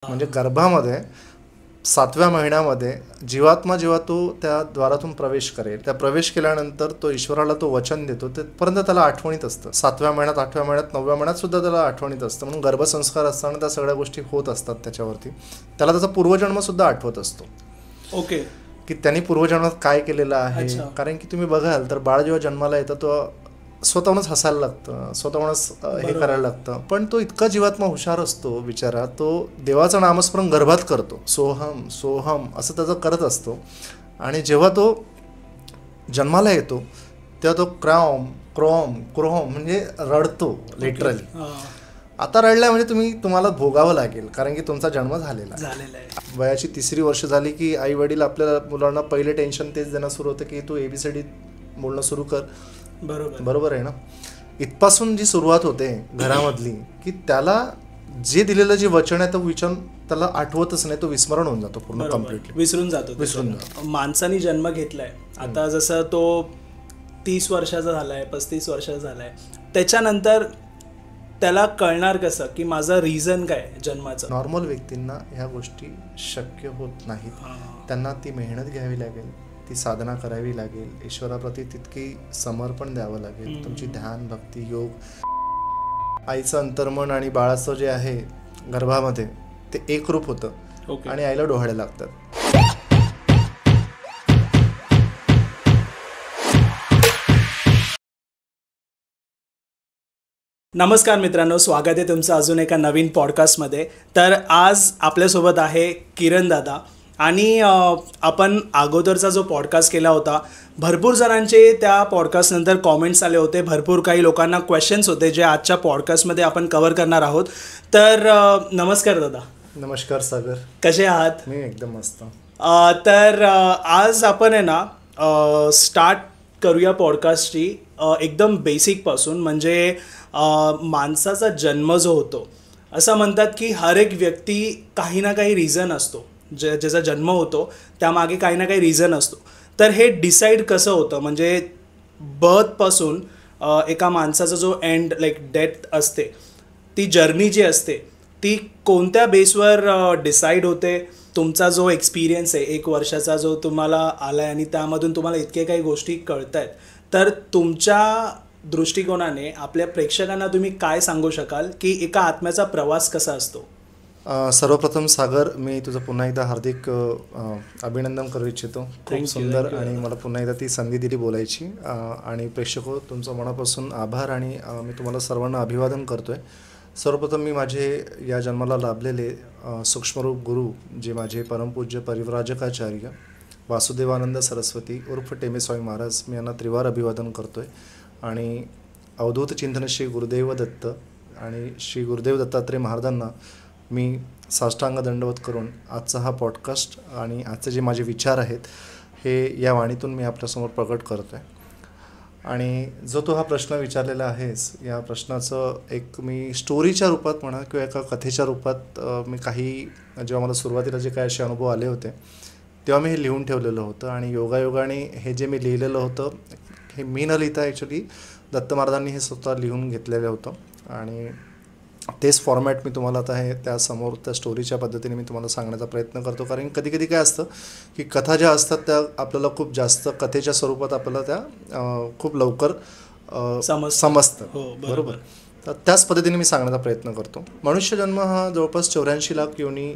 म्हणजे गर्भामध्ये 7व्या महिन्यामध्ये जीवात्मा जेव्हा तो त्या द्वारातून प्रवेश करेल, त्या प्रवेश केल्यानंतर तो ईश्वराला तो वचन देतो, तेपर्यंत त्याला आठवणीत असतं. 7व्या महिन्यात, 8व्या महिन्यात, 9व्या महिन्यात सुद्धा त्याला आठवणीत असतं. म्हणून गर्भसंस्कार असताना त्या सगळ्या गोष्टी होत असतात त्याच्यावरती. त्याला त्याचा पूर्वजन्म सुद्धा आठवत असतो. ओके, की त्यांनी पूर्वजन्मात काय केलेलं आहे. कारण की तुम्ही बघाल तर बाळ जेव्हा जन्माला येतं तो स्वतःहूनच हसायला लागतं, स्वतःहूनच हे करायला लागतं. पण तो इतका जीवात्मा हुशार असतो बिचारा, तो देवाचं नामस्मरण गर्भात करतो. सोहम सोहम असं त्याचं करत असतो. आणि जेव्हा तो जन्माला येतो तेव्हा तो क्राम क्रोम क्रोम म्हणजे रडतो लिटरली. आता रडलाय म्हणजे तुम्हाला भोगावं लागेल, कारण की तुमचा जन्म झालेला आहे. वयाची 3री वर्ष झाली की आई वडील आपल्या मुलांना पहिले टेन्शन तेच देणं सुरू होतं की तू ABCD बोलणं सुरू कर. बरोबर आहे ना. इथपासून जी सुरुवात होते घरामधली, की त्याला जे दिलेलं जे वचन आहे तो वचन त्याला आठवतच नाही, तो विस्मरण होऊन जातो पूर्ण, कम्प्लिटली विसरून जातो. माणसाने जन्म घेतलाय आता, जसं तो 30 वर्षाचा झालाय, 35 वर्षाचा झालाय, त्याच्यानंतर त्याला कळणार कसं की माझं रिझन काय जन्माचं. नॉर्मल व्यक्तींना ह्या गोष्टी शक्य होत नाहीत. त्यांना ती मेहनत घ्यावी लागेल, ती साधना करावी लागेल, ईश्वराप्रती तितकी समर्पण द्यावं लागेल. तुमची ध्यान, भक्ती, योग. आईचं अंतर्मन आणि बाळाचं जे आहे गर्भामध्ये ते एकरूप होतं आणि आईला डोहाळे लागतात. नमस्कार मित्रांनो, स्वागत आहे तुमचं अजून एका नवीन पॉडकास्टमध्ये. तर आज आपल्यासोबत आहे किरण दादा. आणि आपण अगोदरचा जो पॉडकास्ट केला होता, भरपूर जणांचे त्या पॉडकास्टनंतर कॉमेंट्स आले होते, भरपूर काही लोकांना क्वेश्चन्स होते जे आजच्या पॉडकास्टमध्ये आपण कव्हर करणार आहोत. तर नमस्कार दादा. नमस्कार सागर, कसे आहात? मी एकदम मस्त. तर आज आपण आहे ना स्टार्ट करूया पॉडकास्टची एकदम बेसिकपासून. म्हणजे माणसाचा जन्म जो होतो, असं म्हणतात की हर एक व्यक्ती काही ना काही रिझन असतो, ज्याचा जन्म होतो त्यामागे काही ना काही रिझन असतो. तर हे डिसाईड कसं होतं, म्हणजे बर्थपासून एका माणसाचा जो एंड लाईक डेथ असते, ती जर्नी जी असते ती कोणत्या बेसवर डिसाईड होते? तुमचा जो एक्सपिरियन्स आहे 1 वर्षाचा जो तुम्हाला आला आहे आणि त्यामधून तुम्हाला इतके काही गोष्टी कळत आहेत, तर तुमच्या दृष्टिकोनाने आपल्या प्रेक्षकांना तुम्ही काय सांगू शकाल की एका आत्म्याचा प्रवास कसा असतो? सर्वप्रथम सागर, मी तुझं पुन्हा एकदा हार्दिक अभिनंदन करू इच्छितो. खूप सुंदर, आणि मला पुन्हा एकदा ती संधी दिली बोलायची. आणि प्रेक्षको, तुमचं मनापासून आभार आणि मी तुम्हाला सर्वांना अभिवादन करतो आहे. सर्वप्रथम मी माझे या जन्माला लाभलेले सूक्ष्मरूप गुरु, जे माझे परमपूज्य परिव्राजकाचार्य वासुदेवानंद सरस्वती उर्फ टेमे स्वामी महाराज, मी यांना त्रिवार अभिवादन करतो आहे. आणि अवधूत चिंतन श्री गुरुदेव दत्त आणि श्री गुरुदेव दत्तात्रय महाराजांना मी साष्टांग दंडवत करून आजचा हा पॉडकास्ट आणि आजचे जे माझे विचार आहेत हे या वाणीतून मी आपल्यासमोर प्रकट करतो आहे. आणि जो तो हा प्रश्न विचारलेला आहेस, या प्रश्नाचं एक मी स्टोरीच्या रूपात म्हणा किंवा एका कथेच्या रूपात मी काही, जेव्हा मला सुरुवातीला जे काही असे अनुभव आले होते तेव्हा मी हे लिहून ठेवलेलं होतं. आणि योगायोगाने हे जे मी लिहिलेलं होतं हे मी न लिहिता ॲक्च्युली दत्त महाराजांनी हे स्वतः लिहून घेतलेलं होतं. आणि तेच फॉर्मॅट मी तुम्हाला आता हे त्यासमोर त्या स्टोरीच्या पद्धतीने मी तुम्हाला सांगण्याचा प्रयत्न करतो. कारण कधी कधी काय असतं की कथा ज्या असतात त्या आपल्याला खूप जास्त कथेच्या स्वरूपात आपल्याला त्या खूप लवकर समजतं. बरोबर. तर त्याच पद्धतीने मी सांगण्याचा प्रयत्न करतो. मनुष्य जन्म हा जवळपास 84 लाख योनी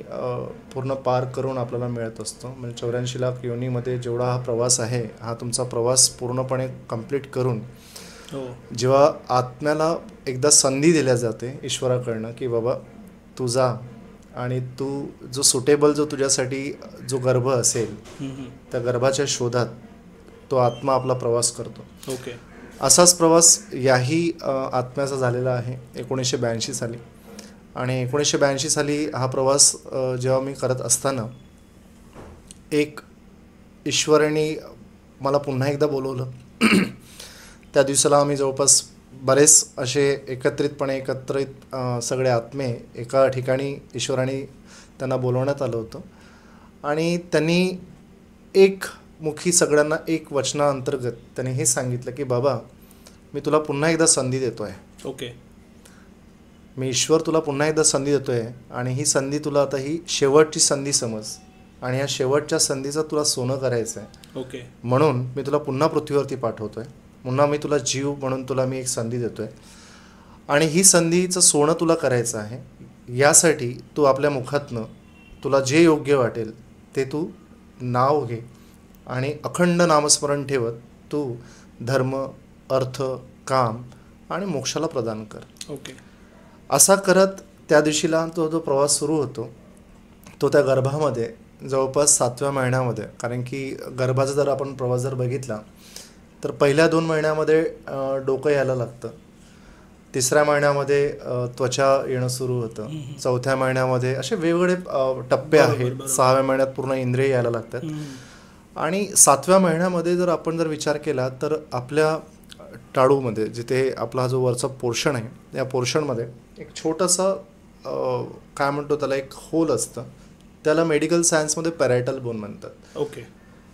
पूर्ण पार करून आपल्याला मिळत असतो. म्हणजे 84 लाख योनीमध्ये जेवढा हा प्रवास आहे, हा तुमचा प्रवास पूर्णपणे कंप्लीट करून जेव्हा आत्म्याला एकदा संधी दिल्या जाते ईश्वराकडनं की बाबा तू जा आणि तू जो सुटेबल, जो तुझ्यासाठी जो गर्भ असेल त्या गर्भाच्या शोधात तो आत्मा आपला प्रवास करतो. असाच प्रवास याही आत्म्याचा झालेला आहे 1982 साली. आणि 1982 साली हा प्रवास जेव्हा मी करत असताना एक ईश्वराने मला पुन्हा एकदा बोलवलं. त्या दिवसाला आम्ही जवळपास बरेच असे एकत्रित सगळे आत्मे एका ठिकाणी ईश्वराने त्यांना बोलवण्यात आलं होतं. आणि त्यांनी एक मुखी सगळ्यांना एक वचनाअंतर्गत त्यांनी हे सांगितलं की बाबा, मी तुला पुन्हा एकदा संधी देतो आहे. मी ईश्वर तुला पुन्हा एकदा संधी देतोय आणि ही संधी तुला आता ही शेवटची संधी समज आणि या शेवटच्या संधीचं तुला सोनं करायचं आहे. ओके. म्हणून मी तुला पुन्हा पृथ्वीवरती पाठवतोय. पुन्हा मी तुला जीव म्हणून तुला मी एक संधी देतोय आणि ही संधीचं सोनं तुला करायचं आहे. यासाठी तू आपल्या मुखातनं तुला जे योग्य वाटेल ते तू नाव घे आणि अखंड नामस्मरण ठेवत तू धर्म, अर्थ, काम आणि मोक्षाला प्रदान कर. ओके. असा करत त्या दिवशीला तो जो प्रवास सुरू होतो तो त्या गर्भामध्ये जवळपास 7व्या महिन्यामध्ये, कारण की गर्भाचा जर आपण प्रवास जर बघितला तर पहिल्या 2 महिन्यामध्ये डोकं यायला लागतं, 3ऱ्या महिन्यामध्ये त्वचा येणं सुरू होतं, 4थ्या महिन्यामध्ये असे वेगवेगळे टप्पे आहेत, 6व्या महिन्यात पूर्ण इंद्रिय यायला लागतात आणि 7व्या महिन्यामध्ये जर आपण जर विचार केला तर आपल्या टाळूमध्ये जिथे आपला जो वरचा पोर्शन आहे या पोर्शनमध्ये एक छोटंसं काय म्हणतो त्याला एक होल असतं, त्याला मेडिकल सायन्समध्ये पॅरायटल बोन म्हणतात. ओके.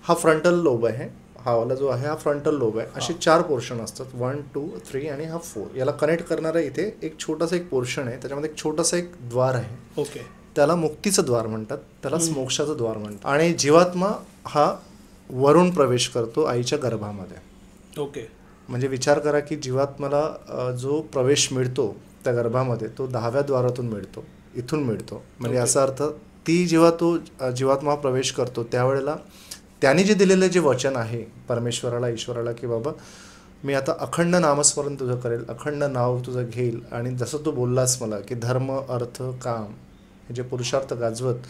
हा फ्रंटल लोब आहे, हा वाला जो आहे हा फ्रंटल लोब आहे. असे 4 पोर्शन असतात, 1, 2, 3 आणि हा 4. याला कनेक्ट करणारा इथे एक छोटासा एक पोर्शन आहे, त्याच्यामध्ये एक छोटासा एक द्वार आहे. ओके. त्याला मुक्तीचं द्वार म्हणतात, त्यालाच मोक्षाचं द्वार म्हणतात. आणि जीवात्मा हा वरून प्रवेश करतो आईच्या गर्भामध्ये. ओके. म्हणजे विचार करा की जीवात्म्याला जो प्रवेश मिळतो त्या गर्भामध्ये तो 10व्या द्वारातून मिळतो, इथून मिळतो. म्हणजे असा अर्थ ती जेव्हा तो जीवात्मा प्रवेश करतो त्यावेळेला त्याने जे दिलेलं जे वचन आहे परमेश्वराला, ईश्वराला की बाबा मी आता अखंड नामस्मरण तुझं करेल, अखंड नाव तुझं घेईल आणि जसं तू बोललास मला की धर्म, अर्थ, काम हे जे पुरुषार्थ गाजवत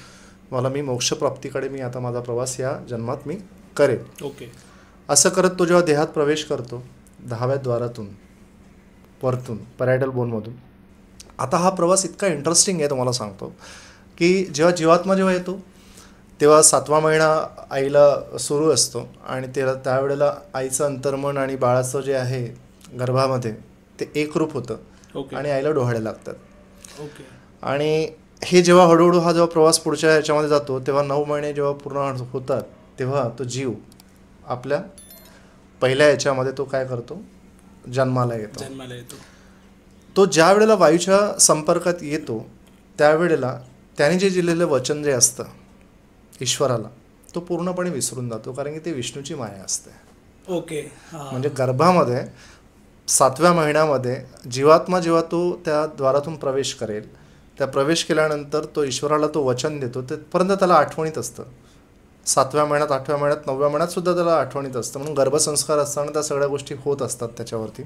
मला मी मोक्षप्राप्तीकडे मी आता माझा प्रवास या जन्मात मी करेल. ओके. असं करत तो जेव्हा देहात प्रवेश करतो 10व्या द्वारातून वरतून पॅरायटल बोनमधून. आता हा प्रवास इतका इंटरेस्टिंग आहे तुम्हाला सांगतो की जेव्हा जीवात्मा जेव्हा येतो तेव्हा 7वा महिना आईला सुरू असतो आणि त्यावेळेला आईचं अंतर्मन आणि बाळाचं जे आहे गर्भामध्ये ते एकरूप होतं. ओके. आणि आईला डोहाळे लागतात. ओके. आणि हे जेव्हा हळूहळू हा जेव्हा प्रवास पुढच्या ह्याच्यामध्ये जातो तेव्हा 9 महिने जेव्हा पूर्ण होतात तेव्हा तो जीव आपल्या पहिल्या ह्याच्यामध्ये तो काय करतो, जन्माला येतो. तो ज्या वेळेला वायूच्या संपर्कात येतो त्यावेळेला त्याने जे दिलेलं वचन जे असतं ईश्वराला तो पूर्णपणे विसरून जातो, कारण की ते विष्णूची माया असते. ओके. म्हणजे गर्भामध्ये 7व्या महिन्यामध्ये जीवात्मा जेव्हा तो त्या द्वारातून प्रवेश करेल, त्या प्रवेश केल्यानंतर तो ईश्वराला तो वचन देतो, तेपर्यंत त्याला आठवणीत असतं. 7व्या महिन्यात, 8व्या महिन्यात, 9व्या महिन्यात सुद्धा त्याला आठवणीत असतं. म्हणून गर्भसंस्कार असताना त्या सगळ्या गोष्टी होत असतात त्याच्यावरती.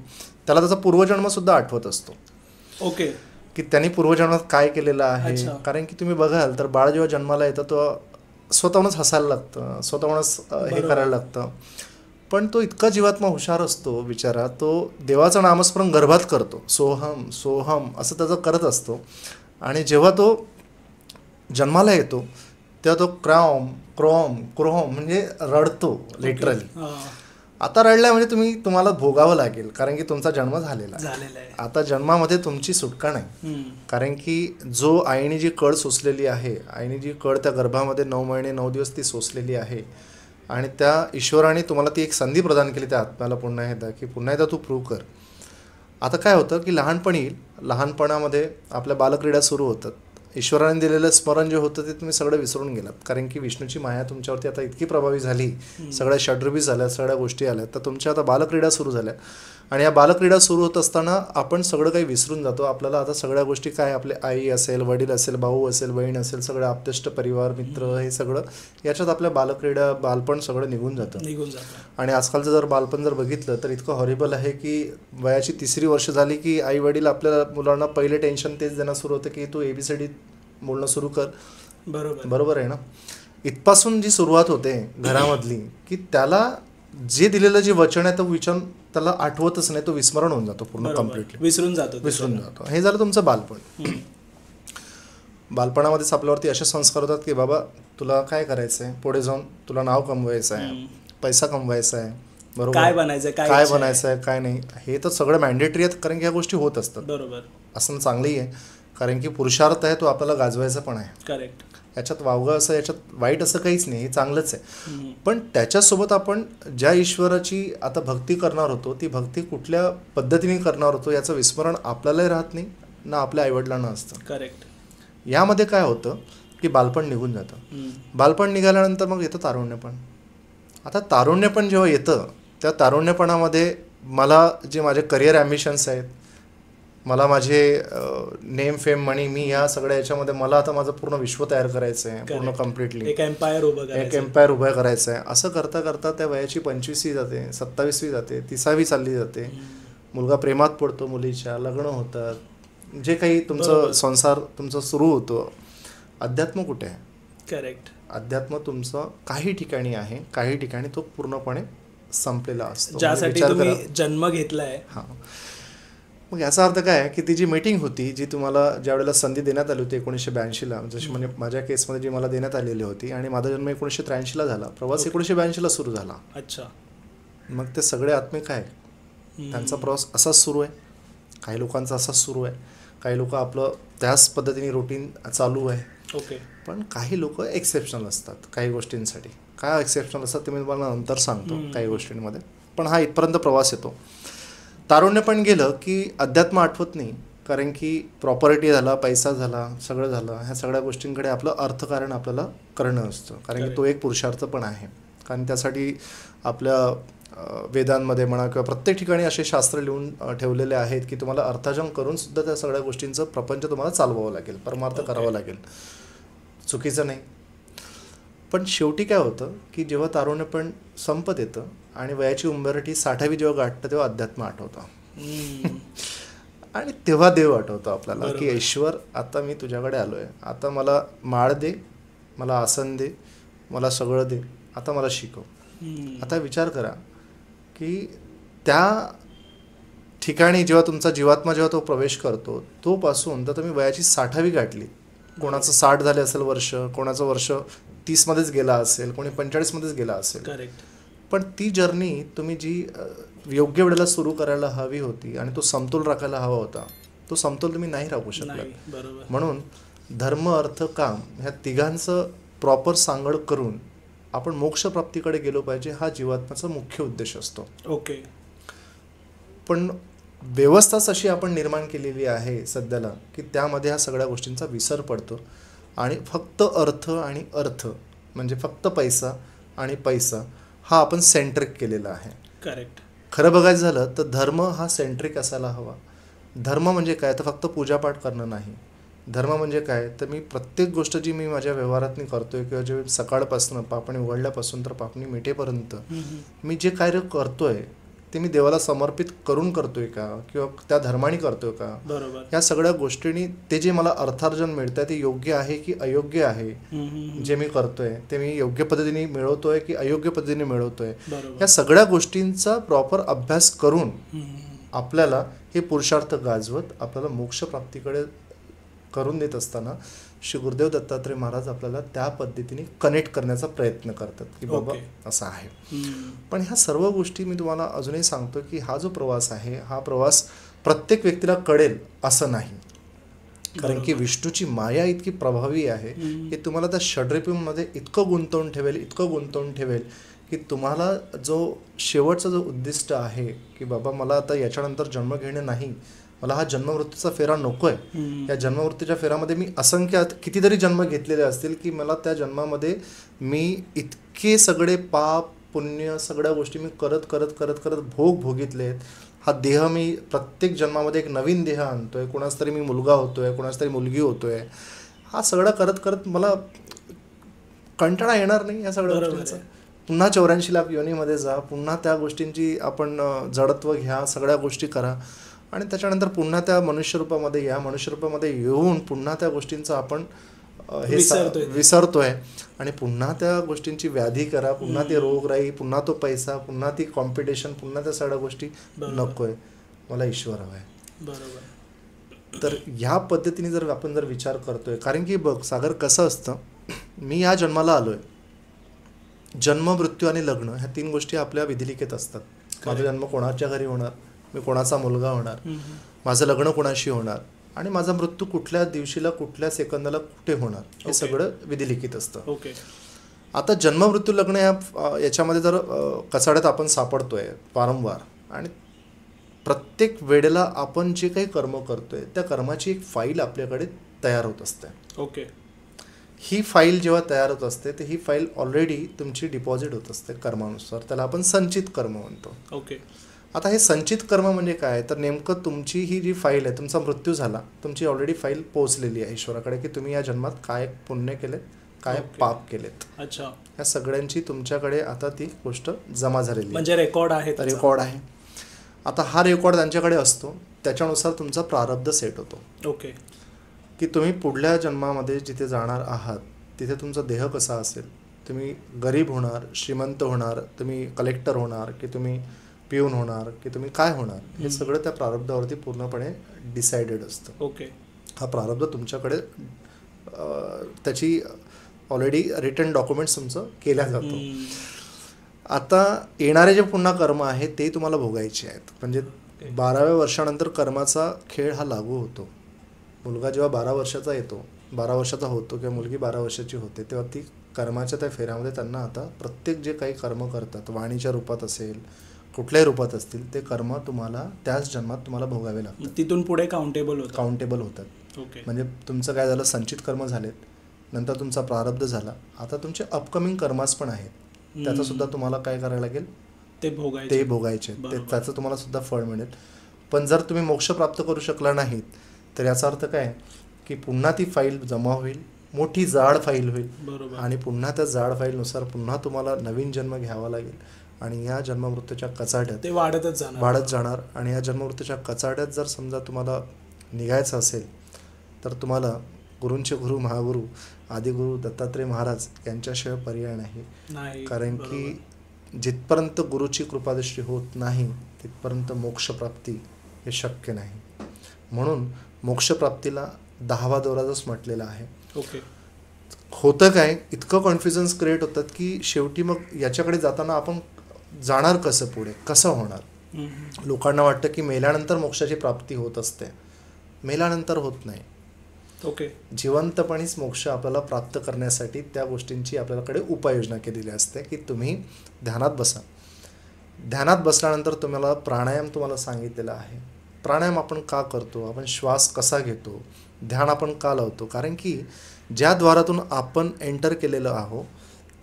त्याला त्याचा पूर्वजन्मसुद्धा आठवत असतो. ओके. की त्यांनी पूर्वजन्मात काय केलेलं आहे. कारण की तुम्ही बघाल तर बाळ जेव्हा जन्माला येतं तो स्वतःहूनच हसायला लागतं, स्वतःहूनच हे करायला लागतं. पण तो इतका जीवात्मा हुशार असतो बिचारा, तो देवाचं नामस्मरण गर्भात करतो, सोहम सोहम असं त्याचं करत असतो. आणि जेव्हा तो जन्माला येतो तेव्हा तो क्राम क्रोम क्रोम म्हणजे रडतो लिटरली. आता रडलाय म्हणजे तुम्हाला भोगावं लागेल, कारण की तुमचा जन्म झालेला आहे. आता जन्मामध्ये तुमची सुटका नाही, कारण की जो आईने जी कळ सोसलेली आहे, आईने जी कळ त्या गर्भामध्ये 9 महिने 9 दिवस ती सोसलेली आहे आणि त्या ईश्वराने तुम्हाला ती एक संधी प्रदान केली त्या आत्म्याला पुन्हा एकदा की पुन्हा एकदा तू प्रूव्ह कर. आता काय होतं की लहानपणामध्ये आपल्या बालक्रीडा सुरू होतात. ईश्वराने दिलेलं स्मरण जे होतं ते तुम्ही सगळं विसरून गेलात, कारण की विष्णूची माया तुमच्यावरती आता इतकी प्रभावी झाली, सगळ्या षड्रूपी झाल्या, सगळ्या गोष्टी आल्या, तर तुमच्या आता बालक्रीडा सुरू झाल्या. आणि या बालक्रीडा सुरू होत असताना आपण सगळं काही विसरून जातो. आपल्याला आता सगळ्या गोष्टी काय, आपले आई असेल, वडील असेल, भाऊ असेल, बहीण असेल, सगळं आप्तेष्ट परिवार, मित्र, हे सगळं याच्यात आपल्या बालक्रीडा बालपण सगळं निघून जातं. आणि आजकालचं जर बालपण जर बघितलं तर इतकं हॉरिबल आहे की वयाची 3री वर्ष झाली की आई वडील आपल्या मुलांना पहिले टेन्शन तेच देणं सुरू होतं की तू ABCD बोलणं सुरू कर. बरोबर आहे ना. इथपासून जी सुरुवात होते घरामधली की त्याला जे दिलेलं जे वचन आहे तो वचन त्याला आठवतच नाही, तो विस्मरण होऊन जातो पूर्ण, कम्प्लिटली विसरून जातो. हे झालं तुमचं बालपण. बालपणामध्येच आपल्यावरती असे संस्कार होतात की बाबा तुला काय करायचं आहे, पुढे जाऊन तुला नाव कमवायचं आहे, पैसा कमवायचा आहे, बरोबर, काय बनायचं आहे काय नाही, हे तर सगळं मॅन्डेटरी आहे, कारण की ह्या गोष्टी होत असतात. बरोबर. असं चांगली आहे, कारण की पुरुषार्थ आहे तो आपल्याला गाजवायचा पण आहे. करेक्ट. याच्यात वावगं असं, याच्यात वाईट असं काहीच नाही, हे चांगलंच आहे. पण त्याच्यासोबत आपण ज्या ईश्वराची आता भक्ती करणार होतो ती भक्ती कुठल्या पद्धतीने करणार होतो याचं विस्मरण आपल्यालाही राहत नाही ना आपल्या आईवडिलांना असतं. करेक्ट. यामध्ये काय होतं की बालपण निघून जातं. बालपण निघाल्यानंतर मग येतं तारुण्यपण. आता तारुण्यपण जेव्हा येतं त्या तारुण्यपणामध्ये मला जे माझे करिअर ॲम्बिशन्स आहेत, मला माझे नेम फेम मनी, मी या सगळ्या याच्यामध्ये मला आता माझं पूर्ण विश्व तयार करायचं आहे, पूर्ण कम्प्लिटली एक एम्पायर उभं करायचं आहे. असं करता करता त्या वयाची 25वी जाते, 27वी जाते, 30वी चालली जाते. मुलगा प्रेमात पडतो मुलीच्या, लग्न होतात, जे काही तुमचं संसार तुमचं सुरू होतो. अध्यात्म कुठे आहे? करेक्ट. अध्यात्म तुमचं काही ठिकाणी आहे, काही ठिकाणी तो पूर्णपणे संपलेला असतो. ज्यासाठी तुम्ही जन्म घेतलाय. हां, मग याचा अर्थ काय आहे की ती जी मीटिंग होती, जी तुम्हाला ज्या वेळेला संधी देण्यात आली होती 1982ला, जशी म्हणजे माझ्या केसमध्ये जी मला देण्यात आलेली होती, आणि माझा जन्म 1983ला झाला, प्रवास 1982ला सुरू झाला. अच्छा. मग ते सगळे आत्मिक आहे, त्यांचा प्रवास असाच सुरू आहे. काही लोकांचा असाच सुरू आहे, काही लोक आपलं त्याच पद्धतीने रुटीन चालू आहे. ओके. पण काही लोक एक्सेप्शनल असतात काही गोष्टींसाठी. काय एक्सेप्शनल असतात ते मी तुम्हाला नंतर सांगतो काही गोष्टींमध्ये. पण हा इथपर्यंत प्रवास येतो. तारुण्य पण गेलं की अध्यात्म आठवत नाही, कारण की प्रॉपर्टी झाला, पैसा झाला, सगळं झालं. ह्या सगळ्या गोष्टींकडे आपलं अर्थकारण आपल्याला करणं असतं, कारण की तो एक पुरुषार्थ पण आहे. कारण त्यासाठी आपल्या वेदांमध्ये म्हणा किंवा प्रत्येक ठिकाणी असे शास्त्र लिहून ठेवलेले आहेत की तुम्हाला अर्थार्जन करून सुद्धा त्या सगळ्या गोष्टींचं प्रपंच तुम्हाला चालवावं लागेल, परमार्थ करावा लागेल. चुकीचं नाही. पण शेवटी काय होतं की जेव्हा तारुण्य पण संपत येतं आणि वयाची उंबरठी 60वी जेव्हा गाठतं तेव्हा अध्यात्म आठवतं. आणि तेव्हा देव आठवतो आपल्याला की ईश्वर, आता मी तुझ्याकडे आलोय, आता मला माळ दे, मला आसन दे, मला सगळं दे, आता मला शिकव. आता विचार करा की त्या ठिकाणी जेव्हा तुमचा जीवात्मा जेव्हा तो प्रवेश करतो तोपासून तर तुम्ही वयाची 60वी गाठली. कोणाचं 60 झाले असेल वर्ष, कोणाचं वर्ष 30मध्येच गेला असेल, कोणी 45मध्येच गेला असेल. करेक्ट. पण ती जर्नी तुम्ही जी योग्य वेळेला सुरू करायला हवी होती आणि तो समतोल राखायला हवा होता, तो समतोल तुम्ही नाही राखू शकला. म्हणून धर्म, अर्थ, काम ह्या तिघांचं प्रॉपर सांगड करून आपण मोक्षप्राप्तीकडे गेलो पाहिजे, हा जीवात्म्याचा मुख्य उद्देश असतो. ओके. पण व्यवस्थाच अशी आपण निर्माण केलेली आहे सध्याला की त्यामध्ये ह्या सगळ्या गोष्टींचा विसर पडतो आणि फक्त अर्थ आणि अर्थ म्हणजे फक्त पैसा आणि पैसा हा आपण सेंट्रिक केलेला आहे. करेक्ट. खरं बघायचं झालं तर धर्म हा सेंट्रिक असायला हवा. धर्म म्हणजे काय तर फक्त पूजापाठ करणं नाही. धर्म म्हणजे काय तर मी प्रत्येक गोष्ट जी मी माझ्या व्यवहारातनी करतोय किंवा जे सकाळपासून पापणी उघडल्यापासून तर पापणी मिठेपर्यंत मी जे कार्य करतोय ते मी देवाला समर्पित करून करतोय का किंवा त्या धर्माने करतोय का. बरोबर. या सगळ्या गोष्टींनी ते जे मला अर्थार्जन मिळतंय ते योग्य आहे की अयोग्य आहे, जे मी करतोय ते मी योग्य पद्धतीने मिळवतोय की अयोग्य पद्धतीने मिळवतोय, या सगळ्या गोष्टींचा प्रॉपर अभ्यास करून आपल्याला हे पुरुषार्थ गाजवत आपल्याला मोक्षप्राप्तीकडे करून देत असताना श्री गुरुदेव दत्तात्रय महाराज आपल्याला त्या पद्धतीने कनेक्ट करण्याचा प्रयत्न करतात की बाबा असं आहे. पण ह्या सर्व गोष्टी मी तुम्हाला अजूनही सांगतो की हा जो प्रवास आहे हा प्रवास प्रत्येक व्यक्तीला कळेल असं नाही, कारण की विष्णूची माया इतकी प्रभावी आहे की तुम्हाला त्या षड्रिपूंमध्ये इतकं गुंतवून ठेवेल की तुम्हाला जो शेवटचा जो उद्दिष्ट आहे की बाबा मला आता याच्यानंतर जन्म घेणे नाही, मला हा जन्ममृत्यूचा फेरा नकोय. या जन्ममृत्यूच्या फेरामध्ये मी असंख्य कितीतरी जन्म घेतलेले असतील की मला त्या जन्मामध्ये मी इतके सगळे पाप पुण्य सगळ्या गोष्टी मी करत करत करत करत भोगितले आहेत. हा देह मी प्रत्येक जन्मामध्ये एक नवीन देह आणतोय, कोणाच तरी मी मुलगा होतोय, कोणाच तरी मुलगी होतोय. हा सगळं करत करत मला कंटाळा येणार नाही या सगळ्या गोष्टींचा. पुन्हा 84 लाख योनीमध्ये जा, पुन्हा त्या गोष्टींची आपण जडत्व घ्या, सगळ्या गोष्टी करा आणि त्याच्यानंतर पुन्हा त्या मनुष्यरूपामध्ये या मनुष्यरूपामध्ये येऊन पुन्हा त्या गोष्टींचं आपण हे विसरतोय आणि पुन्हा त्या गोष्टींची व्याधी करा, पुन्हा ते रोगराई, पुन्हा तो पैसा, पुन्हा ती कॉम्पिटिशन, पुन्हा त्या सगळ्या गोष्टी नकोय. मला ईश्वर हवाय. बरोबर. तर ह्या पद्धतीने जर आपण जर विचार करतोय, कारण की बघ सागर कसं असतं, मी या जन्माला आलोय, जन्म मृत्यू आणि लग्न ह्या 3 गोष्टी आपल्या विधिलिखित असतात. माझा जन्म कोणाच्या घरी होणार, मी कोणाचा मुलगा होणार, माझं लग्न कोणाशी होणार आणि माझा मृत्यू कुठल्या दिवशीला कुठल्या सेकंदाला कुठे होणार, हे सगळं विधिलिखित असतं. ओके. आता जन्म मृत्यू लग्न याच्यामध्ये जर कचाड्यात आपण सापडतोय वारंवार आणि प्रत्येक वेळेला आपण जे काही कर्म करतोय त्या कर्माची एक फाईल आपल्याकडे तयार होत असते. ओके. ही फाईल जेव्हा तयार होत असते तर ही फाईल ऑलरेडी तुमची डिपॉझिट होत असते कर्मानुसार. त्याला आपण संचित कर्म म्हणतो. ओके. आता हे संचित कर्म म्हणजे काय, तर नेमकं तुमची ही जी फाईल आहे, तुमचा मृत्यू झाला, तुमची ऑलरेडी फाईल पोहोचलेली आहे ईश्वराकडे की तुम्ही या जन्मात काय पुण्य केलेत, काय पाप केलेत. अच्छा. या सगळ्यांची तुमच्याकडे आता ती गोष्ट जमा झालेली म्हणजे रेकॉर्ड आहे. रेकॉर्ड आहे. आता हा रेकॉर्ड त्यांच्याकडे असतो, त्याच्यानुसार तुमचा प्रारब्ध सेट होतो. ओके. की तुम्ही पुढल्या जन्मामध्ये जिथे जाणार आहात तिथे तुमचा देह कसा असेल, तुम्ही गरीब होणार, श्रीमंत होणार, तुम्ही कलेक्टर होणार, की तुम्ही पिऊन होणार, की तुम्ही काय होणार, हे सगळं त्या प्रारब्धावरती पूर्णपणे डिसाइडेड असतं. ओके. हा प्रारब्ध तुमच्याकडे त्याची ऑलरेडी रिटर्न डॉक्युमेंट्स तुमचं केल्या जातो. आता येणारे जे पुन्हा कर्म आहेत ते तुम्हाला भोगायचे आहेत. म्हणजे 12व्या वर्षानंतर कर्माचा खेळ हा लागू होतो. मुलगा जेव्हा 12 वर्षाचा येतो, 12 वर्षाचा होतो किंवा मुलगी 12 वर्षाची होते, तेव्हा ती कर्माच्या त्या फेऱ्यामध्ये त्यांना आता प्रत्येक जे काही कर्म करतात, वाणीच्या रूपात असेल, कुठल्याही रूपात असतील, ते कर्म तुम्हाला त्याच जन्मात तुम्हाला भोगावे लागतात. तिथून पुढे काउंटेबल होतात. ओके. म्हणजे तुमचं काय झालं, संचित कर्म झालेत, नंतर तुमचा प्रारब्ध झाला, आता तुमचे अपकमिंग कर्मास पण आहेत, त्याचं सुद्धा तुम्हाला काय करायला लागेल, ते भोगायचे. त्याचं तुम्हाला सुद्धा फळ मिळेल. पण जर तुम्ही मोक्ष प्राप्त करू शकला नाहीत तर याचा अर्थ काय की पुन्हा ती फाईल जमा होईल, मोठी जाड फाईल होईल, आणि पुन्हा त्या जाड फाईलनुसार पुन्हा तुम्हाला नवीन जन्म घ्यावा लागेल. आणि या जन्ममृत्यूच्या कचाट्यात ते वाढत जाणार. आणि या जन्ममृत्यूच्या कचाट्यात जर समजा तुम्हाला निघायचं असेल तर तुम्हाला गुरूंचे गुरु महागुरु आदिगुरु दत्तात्रय महाराज यांच्याशिवाय पर्याय नाही. कारण की जिथपर्यंत गुरुची कृपादृष्टी होत नाही तिथपर्यंत मोक्षप्राप्ती हे शक्य नाही. म्हणून मोक्षप्राप्तीला 10वा दरवाजाच म्हटलेला आहे. ओके. होतं काय, इतकं कॉन्फ्युजन्स क्रिएट होतात की शेवटी मग याच्याकडे जाताना आपण जाणार कसं, पुढे कसं होणार. लोकांना वाटतं की मेल्यानंतर मोक्षाची प्राप्ती होत असते. मेल्यानंतर होत नाही. ओके. जिवंतपणीच मोक्ष आपल्याला प्राप्त करण्यासाठी त्या गोष्टींची आपल्याकडे उपाययोजना केलेली असते की तुम्ही ध्यानात बसा. ध्यानात बसल्यानंतर तुम्हाला प्राणायाम तुम्हाला सांगितलेला आहे. प्राणायाम आपण का करतो, आपण श्वास कसा घेतो, ध्यान आपण का लावतो, कारण की ज्या द्वारातून आपण एंटर केलेलं आहोत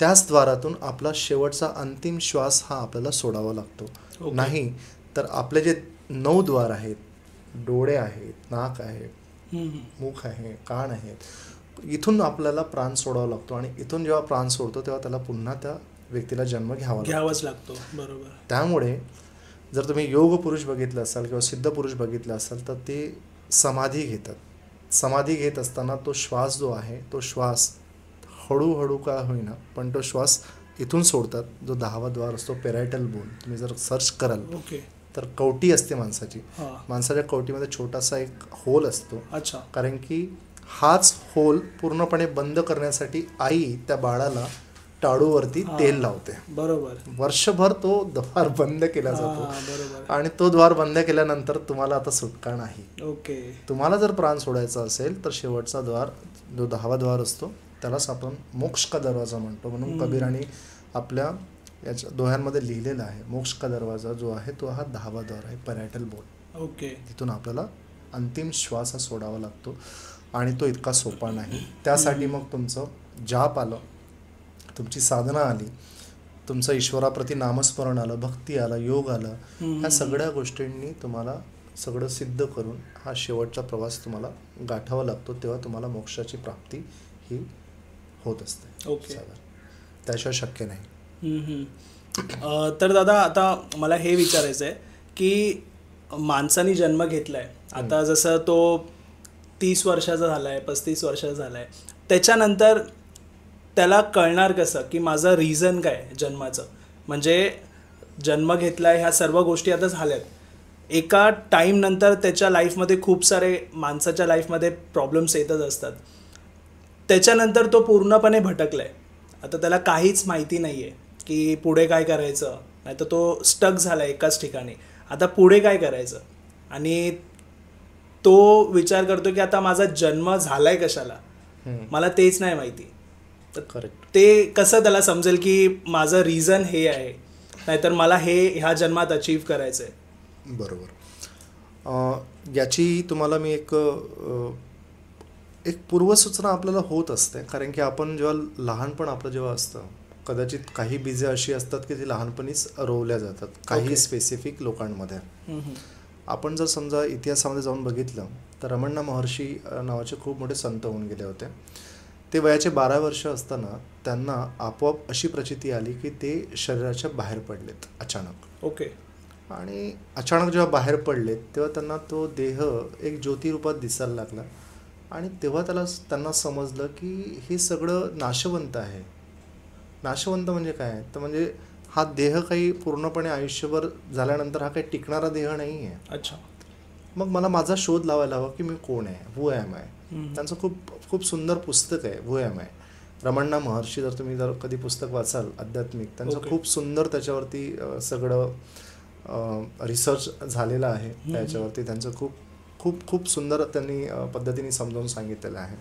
त्याच द्वारातून आपला शेवटचा अंतिम श्वास हा आपल्याला सोडावा लागतो. नाही तर आपले जे 9 द्वार आहेत, डोळे आहेत, नाक आहे, मुख आहे, कान आहे, इथून आपल्याला प्राण सोडावा लागतो. आणि इथून जेव्हा प्राण सोडतो तेव्हा त्याला पुन्हा त्या व्यक्तीला जन्म घ्यावाच लागतो. बरोबर. त्यामुळे जर तुम्ही योग पुरुष बघितलं असाल किंवा सिद्ध पुरुष बघितलं असाल तर ते समाधी घेतात. समाधी घेत असताना तो श्वास जो आहे, तो श्वास हळूहळू का होईना पण तो श्वास इथून सोडतात. जो 10वा द्वार असतो पेरायटल बोन, तुम्ही जर सर्च कराल तर कवटी असते माणसाची. माणसाच्या कवटीमध्ये छोटासा एक होल असतो. अच्छा. कारण की हाच होल पूर्णपणे बंद करण्यासाठी आई त्या बाळाला टाळूवरती तेल लावते. बरोबर. वर्षभर तो द्वार बंद केला जातो. आणि तो द्वार बंद केल्यानंतर तुम्हाला आता सुटका नाही. ओके. तुम्हाला जर प्राण सोडायचा असेल तर शेवटचा द्वार जो 10वा द्वार असतो त्यालाच आपण मोक्ष का दरवाजा म्हणतो. म्हणून कबीराने आपल्या याच्या दोह्यांमध्ये लिहिलेलं आहे, मोक्ष का दरवाजा जो आहे तो हा 10वा द्वार आहे, पॅरायटल बोन. ओके. तिथून आपल्याला अंतिम श्वास हा सोडावा लागतो आणि तो इतका सोपा नाही. त्यासाठी मग तुमचं जाप आलं, तुमची साधना आली, तुमचं ईश्वराप्रती नामस्मरण आलं, भक्ती आलं, योग आलं, ह्या सगळ्या गोष्टींनी तुम्हाला सगळं सिद्ध करून हा शेवटचा प्रवास तुम्हाला गाठावा लागतो. तेव्हा तुम्हाला मोक्षाची प्राप्ती ही होत असते. ओके. त्याशिवाय शक्य नाही. तर दादा आता मला हे विचारायचं आहे की माणसाने जन्म घेतलाय आता, जसं तो 30 वर्षाचा झालाय, 35 वर्षाचा झालाय, त्याच्यानंतर त्याला कळणार कसं की माझं रिझन काय जन्माचं. म्हणजे जन्म घेतलाय, ह्या सर्व गोष्टी आता झाल्यात, एका टाईम नंतर त्याच्या लाईफमध्ये खूप सारे माणसाच्या लाईफमध्ये प्रॉब्लेम्स येतच असतात. त्याच्यानंतर तो पूर्णपणे भटकलाय. आता त्याला काहीच माहिती नाही आहे की पुढे काय करायचं, नाही तर तो स्टक झाला एकाच ठिकाणी. आता पुढे काय करायचं, आणि तो विचार करतो की आता माझा जन्म झालाय कशाला, मला तेच नाही माहिती. तर करेक्ट. ते कसं त्याला समजेल की माझं रिझन हे आहे, नाहीतर मला हे ह्या जन्मात अचीव करायचं आहे. बरोबर. याची तुम्हाला मी एक पूर्वसूचना आपल्याला होत असते, कारण की आपण जेव्हा लहानपण आपलं जेव्हा असतं, कदाचित काही बीजे अशी असतात की ती लहानपणीच रोवल्या जातात काही स्पेसिफिक लोकांमध्ये. आपण जर समजा इतिहासामध्ये जाऊन बघितलं तर रमण्णा महर्षी नावाचे खूप मोठे संत होऊन गेले होते. ते वयाचे 12 वर्ष असताना त्यांना आपोआप अशी प्रचिती आली की ते शरीराच्या बाहेर पडलेत अचानक. ओके. आणि अचानक जेव्हा बाहेर पडलेत तेव्हा त्यांना तो देह एक ज्योतिरूपात दिसायला लागला. आणि तेव्हा त्यांना समजलं की हे सगळं नाशवंत आहे. नाशवंत म्हणजे काय, तर म्हणजे हा देह काही पूर्णपणे आयुष्यभर झाल्यानंतर हा काही टिकणारा देह नाही आहे. अच्छा. मग मला माझा शोध लावायला हवा की मी कोण आहे, हू ॲम आय. त्यांचं खूप सुंदर पुस्तक आहे हू ॲम आय. रमण्णा महर्षी, जर कधी पुस्तक वाचाल आध्यात्मिक, त्यांचं खूप सुंदर त्याच्यावरती सगळं रिसर्च झालेलं आहे. त्याच्यावरती त्यांचं खूप सुंदर त्यांनी पद्धतीने समजावून सांगितलेलं आहे.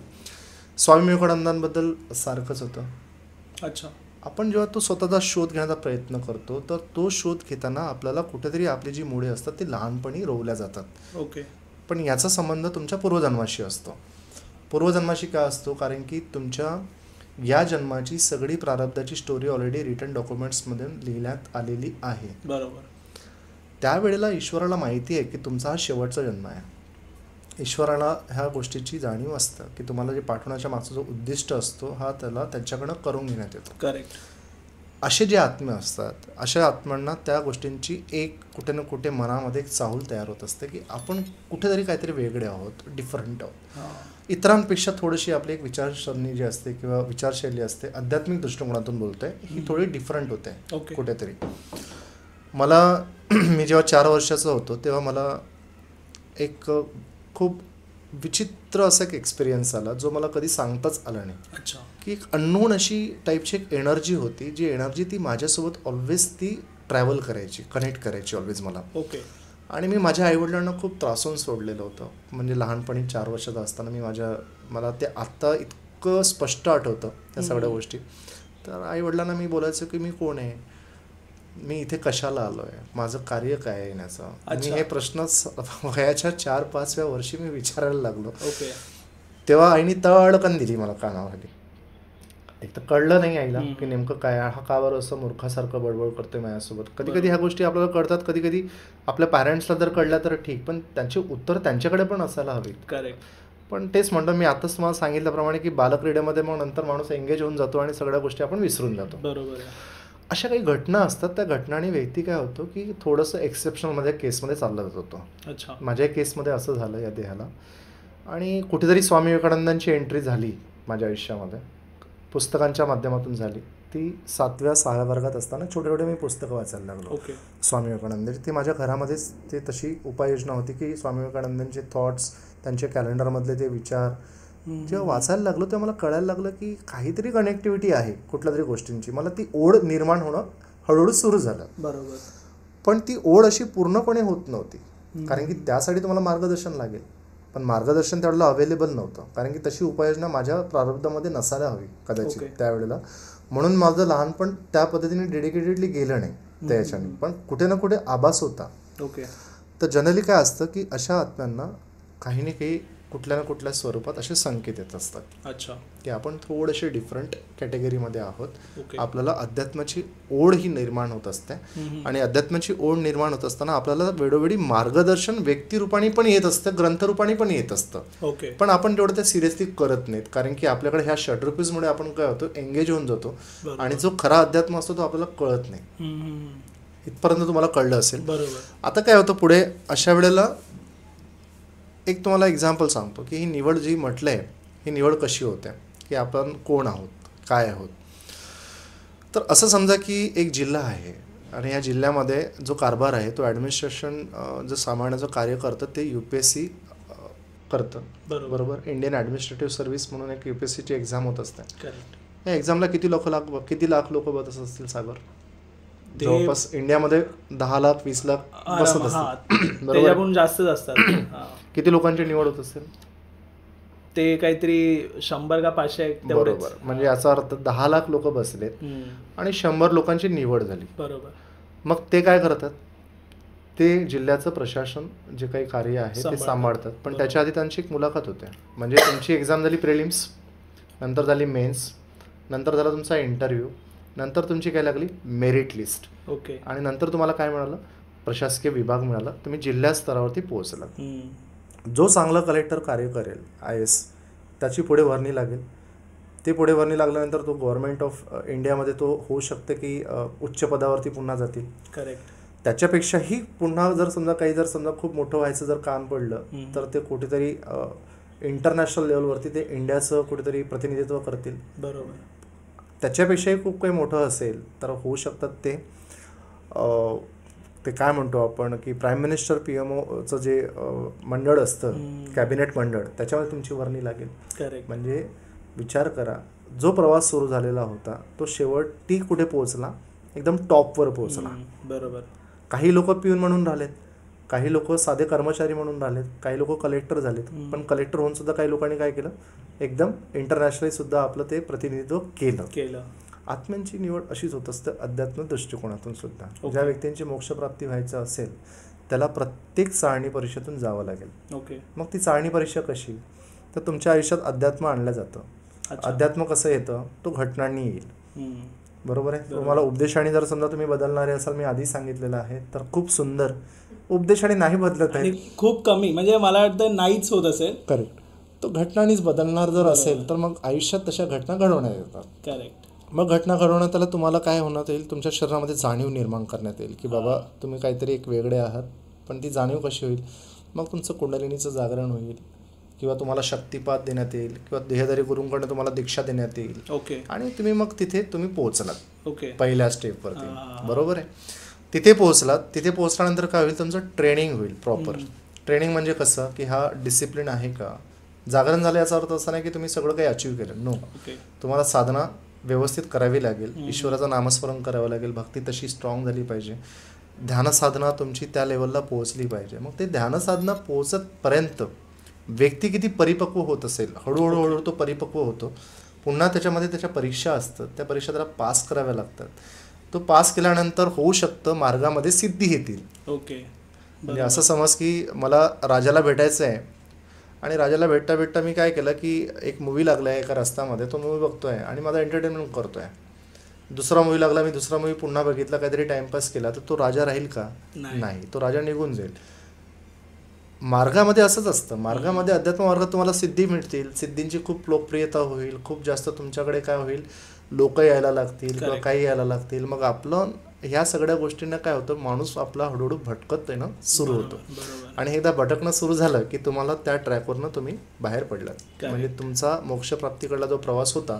स्वामी विवेकानंदांबद्दल सारखंच होतं. अच्छा. आपण जेव्हा तो स्वतःचा शोध घेण्याचा प्रयत्न करतो तर तो शोध घेताना आपल्याला कुठेतरी आपली जी मुळे असतात ती लहानपणी रोवल्या जातात. ओके. पण याचा संबंध तुमच्या पूर्वजन्माशी असतो. पूर्वजन्माशी का असतो, कारण की तुमच्या या जन्माची सगळी प्रारब्धाची स्टोरी ऑलरेडी रिटन डॉक्युमेंट्समध्ये लिहिण्यात आलेली आहे. बरोबर. त्यावेळेला ईश्वराला माहिती आहे की तुमचा हा शेवटचा जन्म आहे. ईश्वराला ह्या गोष्टीची जाणीव असतं की तुम्हाला जे पाठवण्याच्या मागचा जो उद्दिष्ट असतो हा त्याला त्यांच्याकडनं करून घेण्यात येतो. करेक्ट. असे जे आत्मे असतात अशा आत्म्यांना त्या गोष्टींची एक कुठे ना कुठे मनामध्ये एक चाहूल तयार होत असते की आपण कुठेतरी काहीतरी वेगळे आहोत, डिफरंट आहोत. इतरांपेक्षा थोडीशी आपली एक विचारसरणी जी असते किंवा विचारशैली असते, आध्यात्मिक दृष्टिकोनातून बोलतोय, ही थोडी डिफरंट होते कुठेतरी. मला मी जेव्हा 4 वर्षाचा होतो तेव्हा मला एक खूप विचित्र असा एक एक्सपिरियन्स आला जो मला कधी सांगताच आला नाही. अच्छा. की एक अननोन अशी टाईपची एक एनर्जी होती, जी एनर्जी ती माझ्यासोबत ऑलवेज ती ट्रॅव्हल करायची, कनेक्ट करायची ऑलवेज मला. ओके. आणि मी माझ्या आईवडिलांना खूप त्रासून सोडलेलं होतं. म्हणजे लहानपणी 4 वर्षाचा असताना मला ते आत्ता इतकं स्पष्ट आठवतं त्या सगळ्या गोष्टी. तर आईवडिलांना मी बोलायचं की मी कोण आहे, मी इथे कशाला आलो आहे, माझं कार्य काय आहे येण्याचं. मी हे प्रश्नच वयाच्या 4-5व्या वर्षी मी विचारायला लागलो. ओके. तेव्हा आईने तळकन दिली मला कानाखाली. एक तर कळलं नाही आईला की नेमकं काय, हा का बरं असं मूर्खासारखं बडबड करतोय माझ्यासोबत. कधी कधी ह्या गोष्टी आपल्याला कळतात, कधी कधी आपल्या पॅरेंट्सला जर कळल्या तर ठीक, पण त्यांचे उत्तर त्यांच्याकडे पण असायला हवी. करेक्ट. पण तेच म्हणतो मी आताच तुम्हाला सांगितल्याप्रमाणे की बालक्रीडेमध्ये मग नंतर माणूस एंगेज होऊन जातो आणि सगळ्या गोष्टी आपण विसरून जातो. बरोबर. अशा काही घटना असतात, त्या घटनांनी व्यक्ती काय होतो की थोडंसं एक्सेप्शनमध्ये केसमध्ये चालला जात होतो. अच्छा. माझ्या केसमध्ये असं झालं या देहाला. आणि कुठेतरी स्वामी विवेकानंदांची एंट्री झाली माझ्या आयुष्यामध्ये, पुस्तकांच्या माध्यमातून झाली. ती 7व्या-6व्या वर्गात असताना छोटे मी पुस्तकं वाचायला लागलो. ओके. स्वामी विवेकानंदांची. ती माझ्या घरामध्येच ते तशी उपाययोजना होती की स्वामी विवेकानंदांचे थॉट्स, त्यांच्या कॅलेंडरमधले ते विचार जेव्हा वाचायला लागलो तेव्हा मला कळायला लागलं की काहीतरी कनेक्टिव्हिटी आहे कुठल्या तरी गोष्टींची. मला ती ओढ निर्माण होणं हळूहळू सुरू झालं. बरोबर. पण ती ओढ अशी पूर्णपणे होत नव्हती, कारण की त्यासाठी तुम्हाला मार्गदर्शन लागेल. पण मार्गदर्शन त्यावेळेला अवेलेबल नव्हतं, कारण की तशी उपाययोजना माझ्या प्रारब्धामध्ये नसायला हवी कदाचित त्यावेळेला. म्हणून माझं लहानपण त्या पद्धतीने डेडिकेटेडली गेलं नाही त्या याच्याने, पण कुठे ना कुठे आभास होता. ओके. तर जनरली काय असतं की अशा आत्म्यांना काही ना काही कुठल्या ना कुठल्या स्वरूपात असे संकेत येत असतात. अच्छा. की आपण थोडेसे डिफरंट कॅटेगरीमध्ये आहोत. ओके. आपल्याला अध्यात्माची ओढ ही निर्माण होत असते. आणि अध्यात्माची ओढ निर्माण होत असताना आपल्याला वेळोवेळी मार्गदर्शन व्यक्तिरूपाने पण येत असतं, ग्रंथरूपाने पण येत असतं. ओके. पण आपण तेवढं ते सिरियसली करत नाहीत, कारण की आपल्याकडे ह्या षड्रूपीजमुळे आपण काय होतो, एंगेज होऊन जातो आणि जो खरा अध्यात्म असतो तो आपल्याला कळत नाही. इथपर्यंत तुम्हाला कळलं असेल. बरोबर. आता काय होतं पुढे, अशा वेळेला एक तुम्हाला एक्झाम्पल सांगतो की ही निवड जी म्हटलंय, ही निवड कशी होते, की आपण कोण आहोत, काय आहोत. तर असं समजा की एक जिल्हा आहे आणि या जिल्ह्यामध्ये जो कारभार आहे तो ॲडमिनिस्ट्रेशन जो सांभाळण्याचं कार्य करतं ते UPSC करतं. बरोबर. इंडियन ॲडमिनिस्ट्रेटिव्ह सर्व्हिस म्हणून एक UPSCची एक्झाम होत असते. करेक्ट. या एक्झामला किती लाख लोक बसत असतील सागर? जवळपास इंडियामध्ये 10 लाख 20 लाख बसत असतील. बरोबर. जास्तच असतात. किती लोकांची निवड होत असेल? ते काहीतरी 100 का 500. बरोबर. म्हणजे याचा अर्थ 10 लाख लोक बसलेत आणि 100 लोकांची निवड झाली. बरोबर. मग ते काय करतात, ते जिल्ह्याचं प्रशासन जे काही कार्य आहे ते सांभाळतात. पण त्याच्या आधी त्यांची एक मुलाखत होते. म्हणजे तुमची एक्झाम झाली प्रिलिम्स, नंतर झाली मेन्स, नंतर झाला तुमचा इंटरव्ह्यू, नंतर तुमची काय लागली मेरिट लिस्ट. ओके. आणि नंतर तुम्हाला काय मिळालं, प्रशासकीय विभाग मिळाला, तुम्ही जिल्हा स्तरावरती पोहोचला. जो चांगला कलेक्टर कार्य करेल IAS त्याची पुढे वर्णी लागेल. ते पुढे वर्णी लागल्यानंतर तो गव्हर्नमेंट ऑफ इंडियामध्ये तो होऊ शकते की उच्च पदावरती पुन्हा जातील. करेक्ट. त्याच्यापेक्षाही पुन्हा जर समजा खूप मोठं व्हायचं जर काम पडलं तर ते कुठेतरी इंटरनॅशनल लेवलवरती ते इंडियाचं कुठेतरी प्रतिनिधित्व करतील. बरोबर. त्याच्यापेक्षाही खूप काही मोठं असेल तर होऊ शकतात ते काय म्हणतो आपण की प्राईम मिनिस्टर PMOचं जे मंडळ असतं, कॅबिनेट मंडळ, त्याच्यामध्ये तुमची वर्णी लागेल. करेक्ट. म्हणजे विचार करा, जो प्रवास सुरू झालेला होता तो शेवटी कुठे पोहोचला, एकदम टॉपवर पोहोचला. बरोबर. काही लोक पिऊन म्हणून राहिलेत, काही लोक साधे कर्मचारी म्हणून राहिलेत, काही लोक कलेक्टर झालेत. पण कलेक्टर होऊन सुद्धा काही लोकांनी काय केलं, एकदम इंटरनॅशनली सुद्धा आपलं ते प्रतिनिधित्व केलं. आत्म्यांची निवड अशीच होत असते अध्यात्म दृष्टिकोनातून सुद्धा. ज्या व्यक्तींची मोक्षप्राप्ती व्हायचं असेल त्याला प्रत्येक चाळणी परीक्षेतून जावं लागेल. ओके. मग ती चाळणी परीक्षा कशी, तर तुमच्या आयुष्यात अध्यात्म आणलं जातं. अध्यात्म कसं येतं, तो घटनांनी येईल. बरोबर आहे. तुम्हाला उपदेशाने जर समजा तुम्ही बदलणारे असाल, मी आधी सांगितलेलं आहे, तर खूप सुंदर उपदेशाने नाही बदलत आहे, खूप कमी, म्हणजे मला वाटतं नाहीच होत असेल. करेक्ट. तो घटनांनीच बदलणार जर असेल तर मग आयुष्यात तशा घटना घडवण्यात येतात. करेक्ट. मग घटना घडवण्यात आला, तुम्हाला काय होण्यात येईल, तुमच्या शरीरामध्ये जाणीव निर्माण करण्यात येईल की बाबा तुम्ही काहीतरी एक वेगळे आहात. पण ती जाणीव कशी होईल, मग तुमचं कुंडलिनीचं जागरण होईल, किंवा तुम्हाला शक्तिपात देण्यात येईल, किंवा देहधारी गुरूंकडून तुम्हाला दीक्षा देण्यात येईल. ओके. आणि तुम्ही मग तिथे तुम्ही पोहोचलात. ओके. पहिल्या स्टेपवरती. बरोबर आहे. तिथे पोहोचलात. तिथे पोहोचल्यानंतर काय होईल, तुमचं ट्रेनिंग होईल प्रॉपर. ट्रेनिंग म्हणजे कसं की हा डिसिप्लिन आहे का. जागरण झालं याचा अर्थ असा नाही की तुम्ही सगळं काही अचीव केलं. नो. तुम्हाला साधना व्यवस्थित करावी लागेल, ईश्वराचं नामस्मरण करावं लागेल, भक्ती तशी स्ट्रॉंग झाली पाहिजे, ध्यानसाधना तुमची त्या लेवलला पोहोचली पाहिजे. मग ते ध्यानसाधना पोहोचतपर्यंत व्यक्ती किती परिपक्व होत असेल, हळूहळू तो परिपक्व होतो. पुन्हा त्याच्यामध्ये त्याच्या परीक्षा असतात, त्या परीक्षा त्याला पास कराव्या लागतात. तो पास केल्यानंतर होऊ शकतं मार्गामध्ये सिद्धी येतील. ओके. म्हणजे असं समज की मला राजाला भेटायचं आहे, आणि राजाला भेटता भेटता मी काय केलं की एक मूवी लागला आहे एका रस्त्यामध्ये, तो मूवी बघतोय आणि माझा एंटरटेनमेंट करतोय. दुसरा मूवी लागला, मी दुसरा मूवी पुन्हा बघितला, काहीतरी टाइमपास केला, तर तो राजा राहील का, नाही, तो राजा निघून जाईल. मार्गामध्ये असंच असतं. मार्गामध्ये अध्यात्म मार्गात तुम्हाला सिद्धी मिळतील, सिद्धींची खूप लोकप्रियता होईल, खूप जास्त तुमच्याकडे काय होईल, लोक यायला लागतील किंवा काही यायला लागतील. मग आपलं ह्या सगळ्या गोष्टींना काय होतं, माणूस आपला हळूहळू भटकत येणं सुरू होतो. आणि एकदा भटकणं सुरू झालं की तुम्हाला त्या ट्रॅकवरनं तुम्ही बाहेर पडलात. म्हणजे तुमचा मोक्षप्राप्तीकडला जो प्रवास होता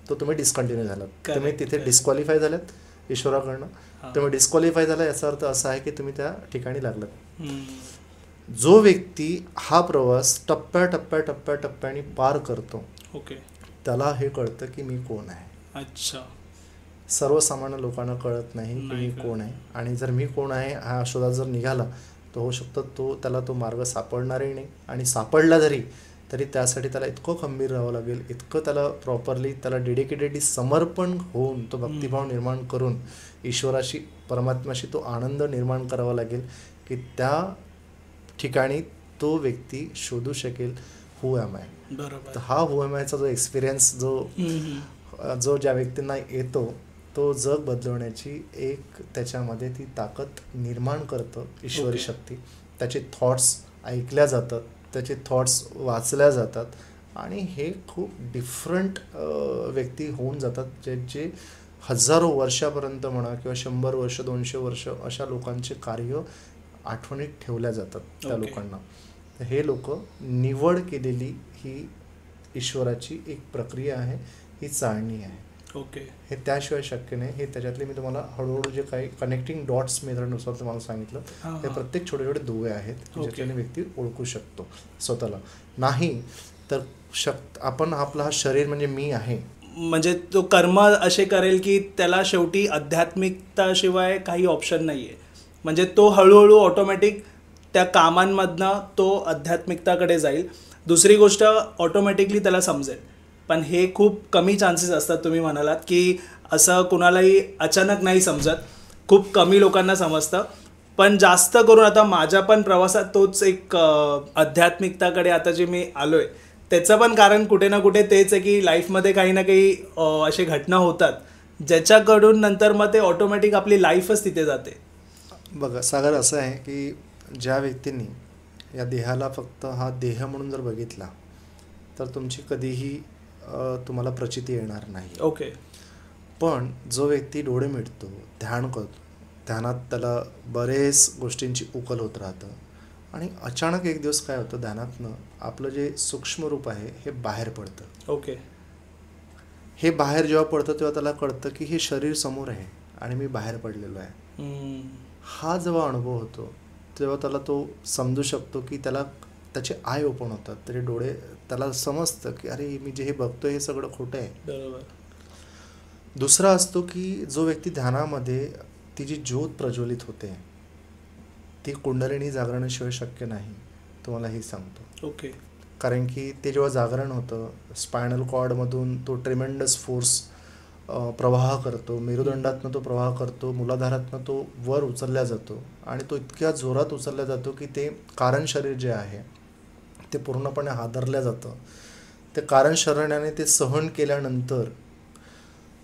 तो तुम्ही डिस्कंटिन्यू झालात. तुम्ही तिथे डिस्क्वालिफाय झालात ईश्वराकडनं. तुम्ही डिस्क्वालिफाय झाला याचा अर्थ असा आहे की तुम्ही त्या ठिकाणी लागलात. जो व्यक्ती हा प्रवास टप्प्याटप्प्याने पार करतो, ओके, त्याला हे कळतं की मी कोण आहे. अच्छा. सर्वसामान्य लोकांना कळत नाही की मी कोण आहे. आणि जर मी कोण आहे हा शोधात जर निघाला तर होऊ शकतं त्याला तो मार्ग सापडणारही नाही. आणि सापडला तरी त्यासाठी त्याला इतकं खंबीर राहावं लागेल, इतकं त्याला प्रॉपरली त्याला डेडिकेटेडली समर्पण होऊन तो भक्तिभाव निर्माण करून ईश्वराशी परमात्म्याशी तो आनंद निर्माण करावा लागेल की त्या ठिकाणी तो व्यक्ती शोधू शकेल हू ॲम आय. बरोबर. तर हा हू ॲम आयचा जो एक्सपिरियन्स जो ज्या व्यक्तींना येतो तो जग बदलवण्याची एक त्याच्यामध्ये ती ताकद निर्माण करतं ईश्वरी शक्ती. त्याचे थॉट्स ऐकल्या जातात, त्याचे थॉट्स वाचल्या जातात आणि हे खूप डिफरंट व्यक्ती होऊन जातात जे हजारो वर्षापर्यंत म्हणा किंवा 100 वर्ष 200 वर्ष अशा लोकांचे कार्य आठवणीत ठेवल्या जातात त्या लोकांना. तर हे लोक निवड केलेली ही ईश्वराची एक प्रक्रिया आहे, ही चाळणी आहे. ओके. हे त्याशिवाय शक्य नाही. हे त्याच्यातले मी तुम्हाला हळूहळू जे काही कनेक्टिंग डॉट्स मेथडनुसार तुम्हाला सांगितलं, हे प्रत्येक छोटे छोटे दुवे आहेत ज्याच्याने व्यक्ती ओळखू शकतो स्वतःला. नाही तर आपण आपला हा शरीर म्हणजे मी आहे, म्हणजे तो कर्म असे करेल की त्याला शेवटी आध्यात्मिकताशिवाय काही ऑप्शन नाही आहे. म्हणजे तो हळूहळू ऑटोमॅटिक त्या कामांमधनं तो आध्यात्मिकताकडे जाईल. दुसरी गोष्ट ऑटोमॅटिकली त्याला समजेल. पण हे खूप कमी चान्सेस असतात. तुम्ही म्हणालात की असं कुणालाही अचानक नाही समजत, खूप कमी लोकांना समजतं. पण जास्त करून आता माझ्या पण प्रवासात तोच एक आध्यात्मिकताकडे आता जे मी आलोय त्याचं पण कारण कुठे ना कुठे तेच आहे की लाईफमध्ये काही ना काही असे घटना होतात ज्याच्याकडून नंतर मग ते ऑटोमॅटिक आपली लाईफच तिथे जाते. बघा सागर, असं आहे की ज्या व्यक्तींनी या देहाला फक्त हा देह म्हणून जर बघितला तर तुमची कधीही तुम्हाला प्रचिती येणार नाही. ओके. पण जो व्यक्ती डोळे मिटतो, ध्यान करतो, ध्यानात त्याला बरेच गोष्टींची उकल होत राहतं आणि अचानक एक दिवस काय होतं, ध्यानातनं आपलं जे सूक्ष्म रूप आहे हे बाहेर पडतं. ओके. हे बाहेर जेव्हा पडतं तेव्हा त्याला कळतं की हे शरीर समोर आहे आणि मी बाहेर पडलेलो आहे. हा जेव्हा अनुभव होतो तेव्हा त्याला तो समजू शकतो की त्याला त्याचे आय ओपन होतात, त्याचे डोळे, त्याला समजतं की अरे मी जे हे बघतोय हे सगळं खोटं आहे. बरोबर. दुसरा असतो की जो व्यक्ती ध्यानामध्ये ती जी ज्योत प्रज्वलित होते ती कुंडलिनी जागरणाशिवाय शक्य नाही, तुम्हाला हे सांगतो. ओके. कारण की ते जेव्हा जागरण होतं, स्पायनल कॉर्डमधून तो ट्रिमेंडस फोर्स प्रवाह करतो, मेरुदंडातनं तो प्रवाह करतो, मूलाधारातनं तो वर उचलला जातो आणि तो इतक्या जोरात उचलला जातो की ते कारण शरीर जे आहे ते पूर्णपणे हादरलं जातं. ते कारण शरीराने ते सहन केल्यानंतर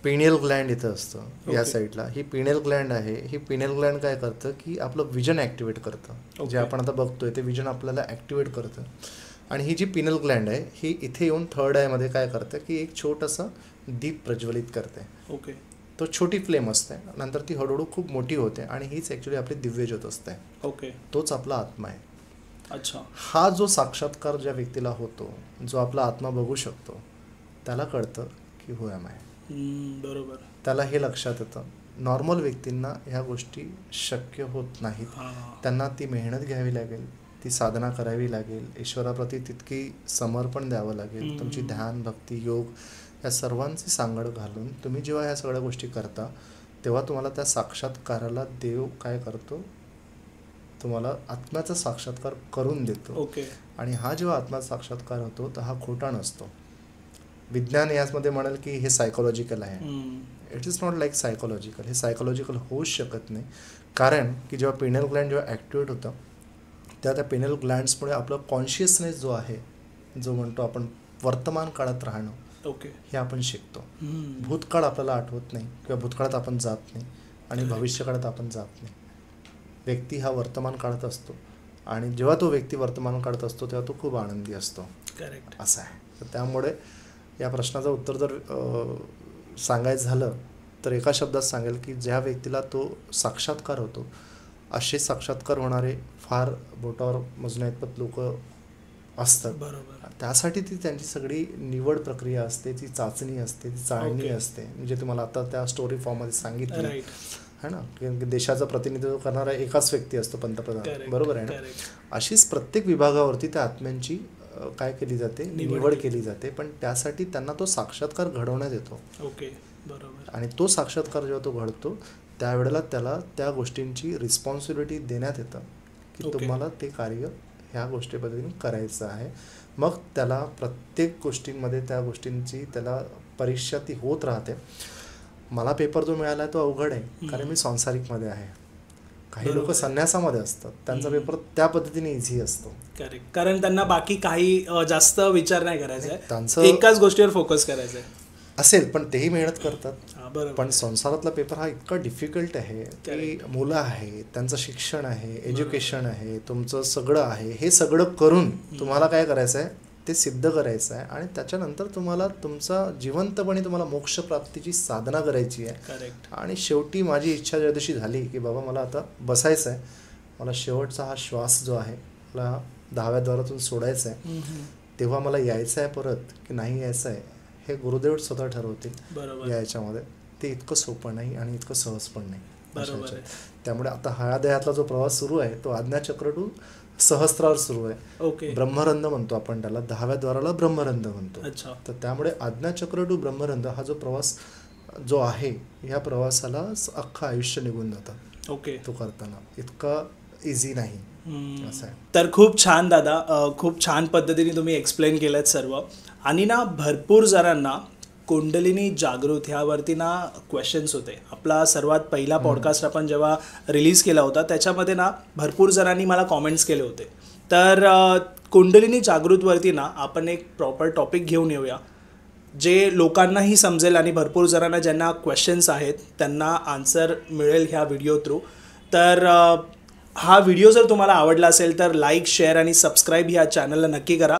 पिनियल ग्लँड इथं असतं या साईडला. ही पिनियल ग्लँड आहे. ही पिनियल ग्लँड काय करतं की आपलं विजन ॲक्टिवेट करतं. जे आपण आता बघतोय ते विजन आपल्याला ॲक्टिवेट करतं. आणि ही जी पिनियल ग्लँड आहे ही इथे येऊन थर्ड आयमध्ये काय करतं की एक छोटंसं दीप प्रज्वलित करते. ओके. तो छोटी फ्लेम असते, नंतर ती हळूहळू खूप मोठी होते आणि हीच ॲक्च्युली आपली दिव्य ज्योत असते. ओके. तोच आपला आत्मा आहे. अच्छा. हा जो साक्षात्कार ज्या व्यक्तीला होतो, जो आपला आत्मा बघू शकतो, त्याला कळतं की हू एम आय. बरोबर. त्याला हे लक्षात येतं. नॉर्मल व्यक्तींना ह्या गोष्टी शक्य होत नाहीत. त्यांना ती मेहनत घ्यावी लागेल, ती साधना करावी लागेल, ईश्वराप्रती तितकी समर्पण द्यावं लागेल. तुमची ध्यान, भक्ती, योग या सर्वांची सांगड घालून तुम्ही जेव्हा ह्या सगळ्या गोष्टी करता तेव्हा तुम्हाला त्या साक्षात्काराला देव काय करतो, तुम्हाला आत्म्याचा साक्षात्कार करून देतो. ओके. आणि हा जेव्हा आत्म्याचा साक्षात्कार होतो तर हा खोटा नसतो. विज्ञान याचमध्ये म्हणाल की हे सायकोलॉजिकल आहे. It is not like psychological. हे सायकोलॉजिकल होऊच शकत नाही. कारण की जेव्हा पिनियल ग्लँड जेव्हा ॲक्टिवेट होतं त्या पिनियल ग्लँड्समुळे आपलं कॉन्शियसनेस जो आहे, जो म्हणतो आपण वर्तमान काळात राहणं, ओके, हे आपण शिकतो. भूतकाळ आपल्याला आठवत नाही किंवा भूतकाळात आपण जात नाही आणि भविष्यकाळात आपण जात नाही. व्यक्ती हा वर्तमान काळात असतो आणि जेव्हा तो व्यक्ती वर्तमान काळात असतो तेव्हा तो खूप आनंदी असतो. करेक्ट. असं आहे. तर त्यामुळे या प्रश्नाचं उत्तर जर सांगायचं झालं तर एका शब्दात सांगेल की ज्या व्यक्तीला तो साक्षात्कार होतो, असे साक्षात्कार होणारे फार बोटावर मोजण्याइतपत लोक असतात. बरोबर. त्यासाठी ती त्यांची सगळी निवड प्रक्रिया असते, ती चाचणी असते, ती चाळणी असते. म्हणजे तुम्हाला आता त्या स्टोरी फॉर्ममध्ये सांगितलं है ना, की देशाचं प्रतिनिधित्व करणारा एकाच व्यक्ती असतो, पंतप्रधान. बरोबर आहे ना. अशीच प्रत्येक विभागावरती त्या आत्म्यांची काय केली जाते, निवड केली जाते. पण त्यासाठी त्यांना तो साक्षात्कार घडवण्यात येतो. ओके. बरोबर. आणि तो साक्षात्कार जेव्हा तो घडतो त्यावेळेला त्याला त्या गोष्टींची रिस्पॉन्सिबिलिटी देण्यात येतं की तुम्हाला ते कार्य ह्या गोष्टी पद्धतीने करायचं आहे. मग त्याला प्रत्येक गोष्टींमध्ये त्या गोष्टींची त्याला परीक्षा ती होत राहते. मला पेपर जो मिळाला तो अवघड आहे कारण मी सांसारिकमध्ये आहे. काही लोक संन्यासामध्ये असतात, त्यांचा पेपर त्या पद्धतीने इझी असतो. करेक्ट. कारण त्यांना बाकी काही जास्त विचार नाही करायचा, त्यांचं एकाच गोष्टीवर फोकस करायचा असेल, पण तेही मेहनत करतात. बरोबर. पण संसारातला पेपर हा इतका डिफिकल्ट आहे की मुलं आहे, त्यांचं शिक्षण आहे, एज्युकेशन आहे, तुमचं सगळं आहे, हे सगळं करून तुम्हाला काय करायचं आहे ते सिद्ध करायचं आहे आणि त्याच्यानंतर तुम्हाला तुमचा जिवंतपणे तुम्हाला मोक्षप्राप्तीची साधना करायची आहे. करेक्ट. आणि शेवटी माझी इच्छा ज्या दिवशी झाली की बाबा मला आता बसायचं आहे, मला शेवटचा हा श्वास जो आहे मला 10व्या द्वारातून सोडायचा आहे, तेव्हा मला यायचं आहे परत की नाही यायचं आहे हे गुरुदेव स्वतः ठरवतील या याच्यामध्ये. ते इतकं सोपं नाही आणि इतकं सहज पण नाही. त्यामुळे आता हा देहातला जो प्रवास सुरू आहे तो आज्ञाचक्र टू सहस्त्रावर सुरू आहे. ओके. ब्रह्मरंध म्हणतो आपण त्याला, 10व्या द्वाराला ब्रह्मरंध म्हणतो. तर त्यामुळे आज्ञाचक्र टू ब्रह्मरंध हा जो प्रवास जो आहे ह्या प्रवासाला अख्खं आयुष्य निघून जातं. ओके. तो करताना इतका इझी नाही. असं आहे. तर खूप छान दादा, खूप छान पद्धतीने तुम्ही एक्सप्लेन केलं सर्व. आणि ना भरपूर जणांना कुंडलिनी जागृत ह्यावरती ना क्वेश्चन्स होते. आपला सर्वात पहिला पॉडकास्ट आपण जेव्हा रिलीज केला होता त्याच्यामध्ये ना भरपूर जणांनी मला कॉमेंट्स केले होते. तर कुंडलिनी जागृतवरती ना आपण एक प्रॉपर टॉपिक घेऊन येऊया जे लोकांनाही समजेल आणि भरपूर जणांना ज्यांना क्वेश्चन्स आहेत त्यांना आन्सर मिळेल ह्या व्हिडिओ थ्रू. तर हा व्हिडिओ जर तुम्हाला आवडला असेल तर लाईक, शेअर आणि सबस्क्राईब ह्या चॅनलला नक्की करा.